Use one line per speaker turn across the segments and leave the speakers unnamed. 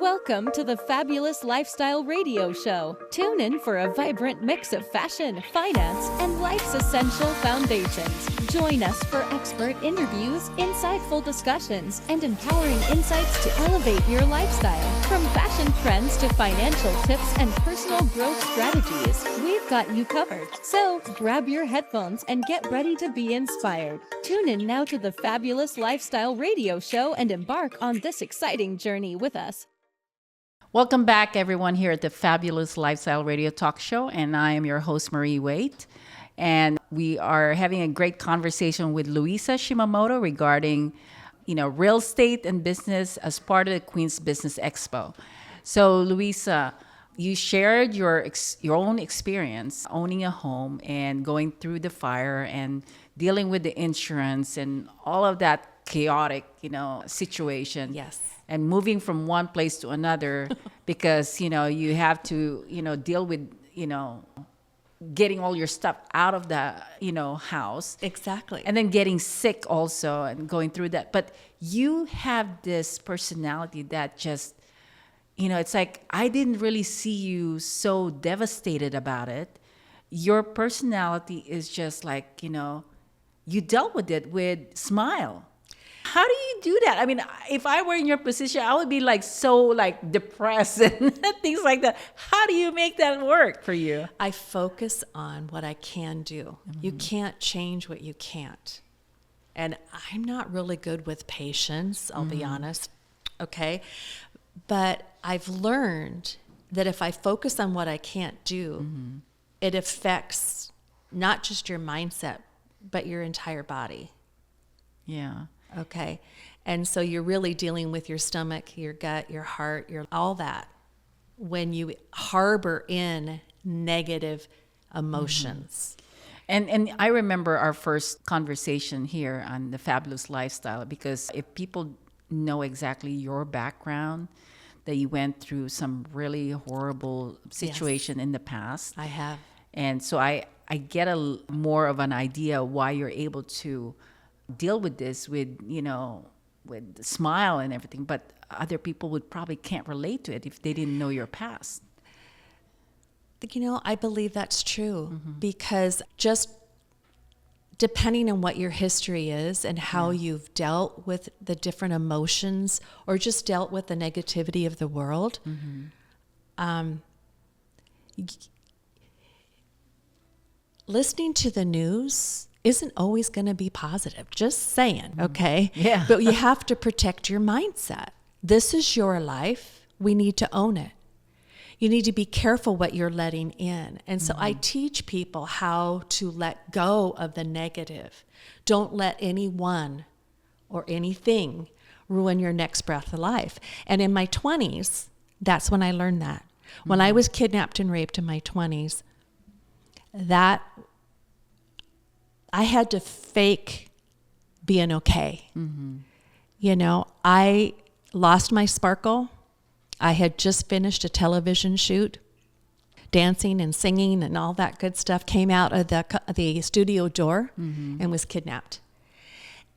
Welcome to the Fabulous Lifestyle Radio Show. Tune in for a vibrant mix of fashion, finance, and life's essential foundations. Join us for expert interviews, insightful discussions, and empowering insights to elevate your lifestyle. From fashion trends to financial tips and personal growth strategies, we've got you covered. So grab your headphones and get ready to be inspired. Tune in now to the Fabulous Lifestyle Radio Show and embark on this exciting journey with us.
Welcome back, everyone, here at the Fabulous Lifestyle Radio Talk Show, and I am your host, Marie Waite, and we are having a great conversation with Louisa Shimamoto regarding, real estate and business as part of the Queen's Business Expo. So, Louisa, you shared your own experience owning a home and going through the fire and dealing with the insurance and all of that chaotic, situation.
Yes.
And moving from one place to another because, you have to, deal with, getting all your stuff out of the, house.
Exactly.
And then getting sick also and going through that. But you have this personality that just, it's like I didn't really see you so devastated about it. Your personality is just like, you dealt with it with smile. How do you do that? I mean, if I were in your position, I would be so depressed and things like that. How do you make that work for you?
I focus on what I can do. Mm-hmm. You can't change what you can't. And I'm not really good with patience, I'll be honest. Okay. But I've learned that if I focus on what I can't do, it affects not just your mindset, but your entire body.
Yeah.
Okay. And so you're really dealing with your stomach, your gut, your heart, all that when you harbor in negative emotions.
And I remember our first conversation here on the Fabulous Lifestyle, because if people know exactly your background, that you went through some really horrible situation in the past.
I have.
And so I get more of an idea why you're able to deal with this with with smile and everything, but other people would probably can't relate to it if they didn't know your past.
I believe that's true because just depending on what your history is and how you've dealt with the different emotions or just dealt with the negativity of the world, listening to the news isn't always going to be positive. Just saying, okay?
Yeah.
But you have to protect your mindset. This is your life. We need to own it. You need to be careful what you're letting in. And so I teach people how to let go of the negative. Don't let anyone or anything ruin your next breath of life. And in my 20s, that's when I learned that. When I was kidnapped and raped in my 20s, I had to fake being okay. I lost my sparkle. I had just finished a television shoot, dancing and singing and all that good stuff, came out of the studio door and was kidnapped.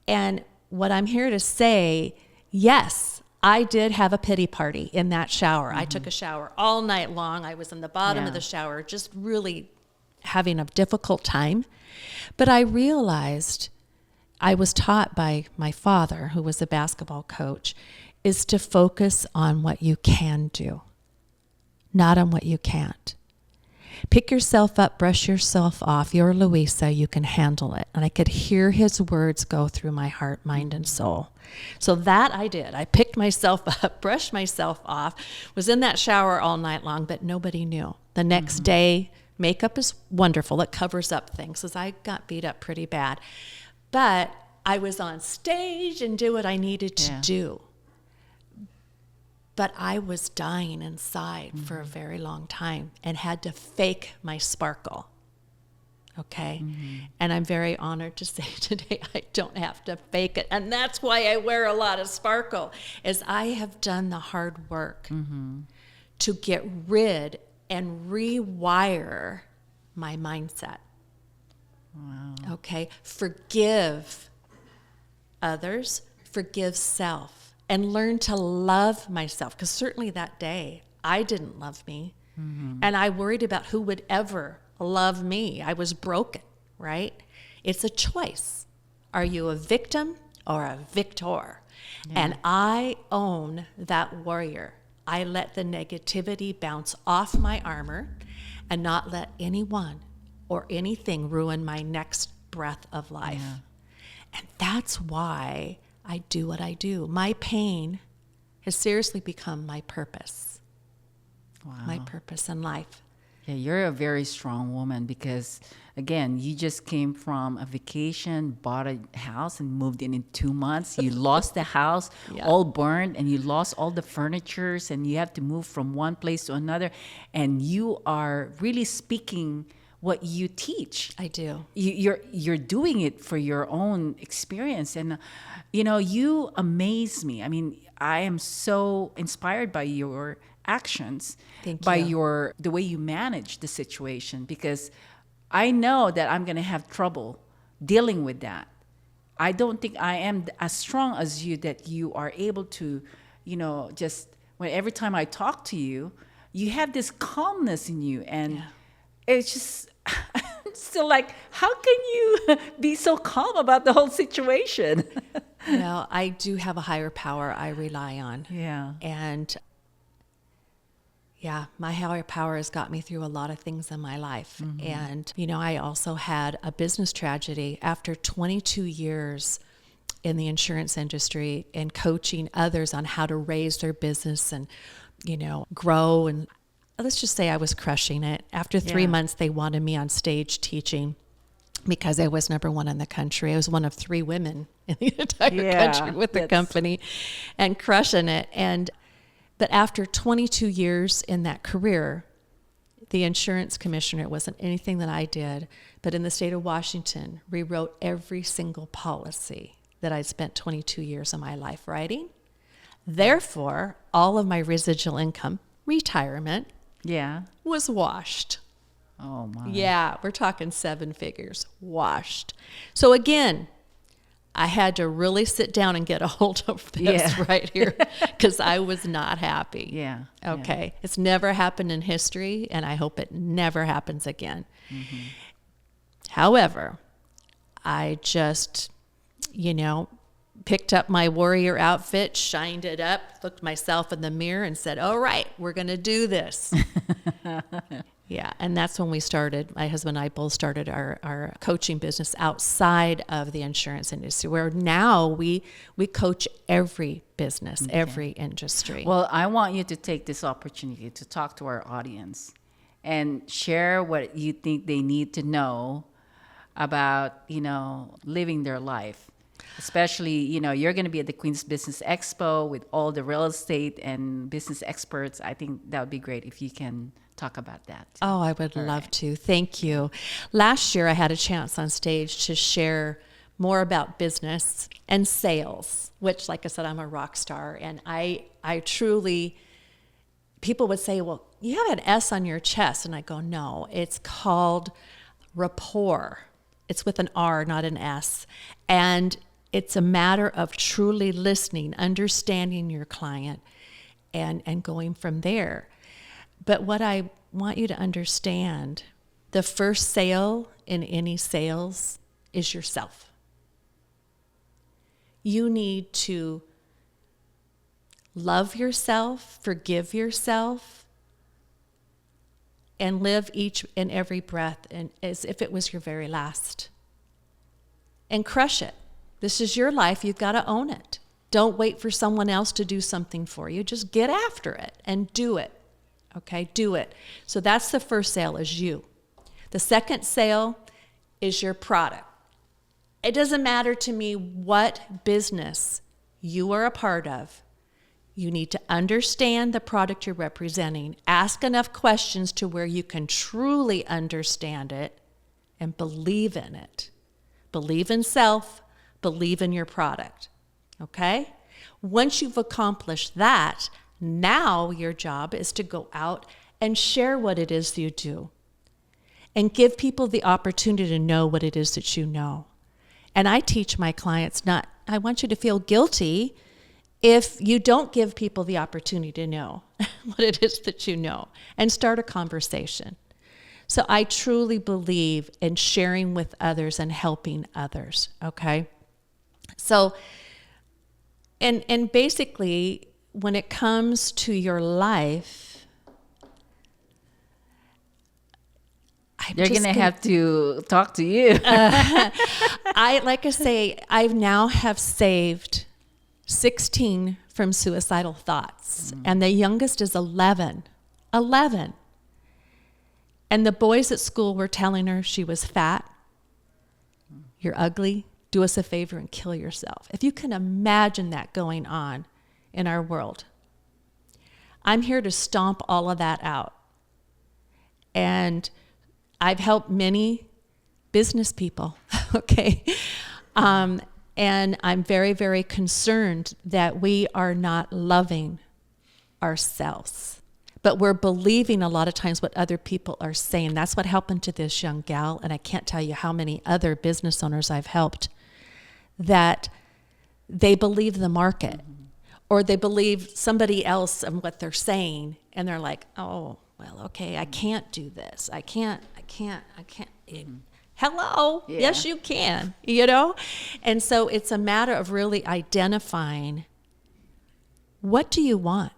And what I'm here to say, yes, I did have a pity party in that shower. I took a shower all night long. I was in the bottom of the shower, just really having a difficult time. But I realized, I was taught by my father, who was a basketball coach, is to focus on what you can do, not on what you can't. Pick yourself up, brush yourself off. You're Louisa, you can handle it. And I could hear his words go through my heart, mind, and soul. So that I did. I picked myself up, brushed myself off, was in that shower all night long, but nobody knew. The next day, makeup is wonderful. It covers up things, because I got beat up pretty bad. But I was on stage and did what I needed to do. But I was dying inside for a very long time and had to fake my sparkle. Okay? And I'm very honored to say today I don't have to fake it. And that's why I wear a lot of sparkle, is I have done the hard work to get rid and rewire my mindset.
Wow.
Okay? Forgive others, forgive self. and learn to love myself. Because certainly that day, I didn't love me. And I worried about who would ever love me. I was broken, right? It's a choice. Are you a victim or a victor? Yeah. And I own that warrior. I let the negativity bounce off my armor and not let anyone or anything ruin my next breath of life. Yeah. And that's why I do what I do. My pain has seriously become my purpose. Wow. My purpose in life.
Yeah, you're a very strong woman because, again, you just came from a vacation, bought a house, and moved in 2 months. You lost the house, all burned, and you lost all the furnitures, and you have to move from one place to another. And you are really speaking what you teach.
I do.
You're doing it for your own experience, and you amaze me. I mean, I am so inspired by your actions, by the way you manage the situation, because I know that I'm going to have trouble dealing with that. I don't think I am as strong as you, that you are able to, just every time I talk to you, you have this calmness in you, and it's just I'm still like, how can you be so calm about the whole situation?
Well, I do have a higher power I rely on.
Yeah.
And my higher power has got me through a lot of things in my life. And, I also had a business tragedy after 22 years in the insurance industry and coaching others on how to raise their business and, grow. And let's just say I was crushing it. After 3 months, they wanted me on stage teaching because I was number one in the country. I was one of 3 women in the entire country with the company and crushing it. But after 22 years in that career, the insurance commissioner, it wasn't anything that I did, but in the state of Washington, rewrote every single policy that I'd spent 22 years of my life writing. Therefore, all of my residual income, retirement, was washed.
Oh, my.
Yeah, we're talking 7 figures, washed. So again, I had to really sit down and get a hold of this right here because I was not happy.
Yeah.
Okay. It's never happened in history, and I hope it never happens again. However, I just, picked up my warrior outfit, shined it up, looked myself in the mirror and said, all right, we're going to do this. And that's when we started, my husband and I both started our coaching business outside of the insurance industry, where now we coach every business, every industry.
Well, I want you to take this opportunity to talk to our audience and share what you think they need to know about, living their life. Especially, you're going to be at the Queen's Business Expo with all the real estate and business experts. I think that would be great if you can talk about that.
Oh, I would love to. Thank you. Last year, I had a chance on stage to share more about business and sales, which, like I said, I'm a rock star. And I truly, people would say, well, you have an S on your chest. And I go, no, it's called rapport. It's with an R, not an S. And it's a matter of truly listening, understanding your client, and going from there. But what I want you to understand, the first sale in any sales is yourself. You need to love yourself, forgive yourself, and live each and every breath as if it was your very last. And crush it. This is your life. You've got to own it. Don't wait for someone else to do something for you. Just get after it and do it. Okay, do it. So that's the first sale, is you. The second sale is your product. It doesn't matter to me what business you are a part of. You need to understand the product you're representing. Ask enough questions to where you can truly understand it and believe in it. Believe in self, believe in your product. Okay? Once you've accomplished that, now your job is to go out and share what it is you do and give people the opportunity to know what it is that you know. And I teach my clients I want you to feel guilty if you don't give people the opportunity to know what it is that you know and start a conversation. So I truly believe in sharing with others and helping others, okay? So, and basically, when it comes to your life,
they're going to have to talk to you.
I now have saved 16 from suicidal thoughts, and the youngest is 11. 11. And the boys at school were telling her she was fat, you're ugly, do us a favor and kill yourself. If you can imagine that going on in our world, I'm here to stomp all of that out. And I've helped many business people, okay? And I'm very, very concerned that we are not loving ourselves. But we're believing a lot of times what other people are saying. That's what happened to this young gal, and I can't tell you how many other business owners I've helped, that they believe the market, or they believe somebody else and what they're saying, and they're like, oh, well, okay, I can't do this. I can't. Hello,
Yeah.
Yes, you can, you know? And so it's a matter of really identifying, what do you want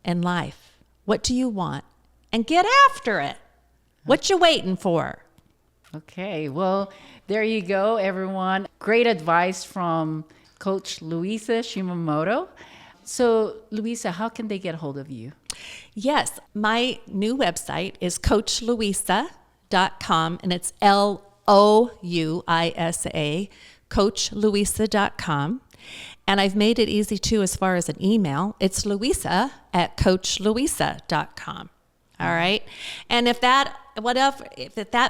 in life? What do you want? And get after it. What you waiting for?
Okay, well, there you go, everyone. Great advice from Coach Louisa Shimamoto. So, Louisa, how can they get a hold of you?
Yes, my new website is coachlouisa.com, and it's Louisa, coachlouisa.com. And I've made it easy too as far as an email. It's louisa@coachlouisa.com. All right. And if that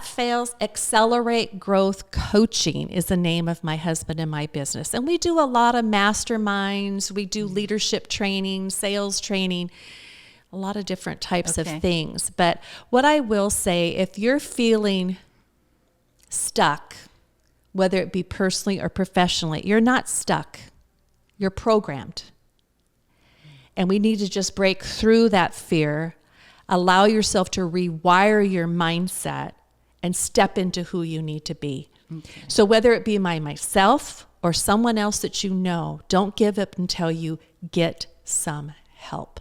fails, Accelerate Growth Coaching is the name of my husband and my business. And we do a lot of masterminds. We do leadership training, sales training, a lot of different types of things. But what I will say, if you're feeling stuck, whether it be personally or professionally, you're not stuck. You're programmed. And we need to just break through that fear, allow yourself to rewire your mindset, and step into who you need to be. Okay. So whether it be myself or someone else that you know, don't give up until you get some help.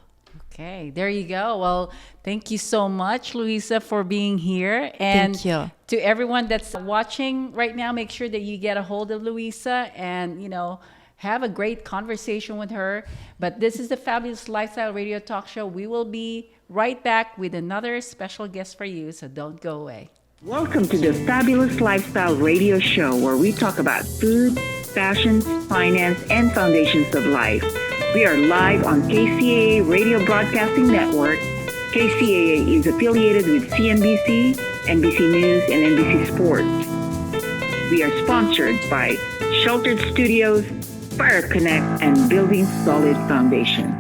Okay, there you go. Well, thank you so much, Louisa, for being here. And
thank you.
To everyone that's watching right now, make sure that you get a hold of Louisa and, have a great conversation with her. But this is the Fabulous Lifestyle Radio Talk Show. We will be right back with another special guest for you, so don't go away.
Welcome to the Fabulous Lifestyle Radio Show, where we talk about food, fashion, finance, and foundations of life. We are live on KCAA Radio Broadcasting Network. KCAA is affiliated with CNBC, NBC News, and NBC Sports. We are sponsored by Sheltered Studios, Fire Connect, and Building Solid Foundation.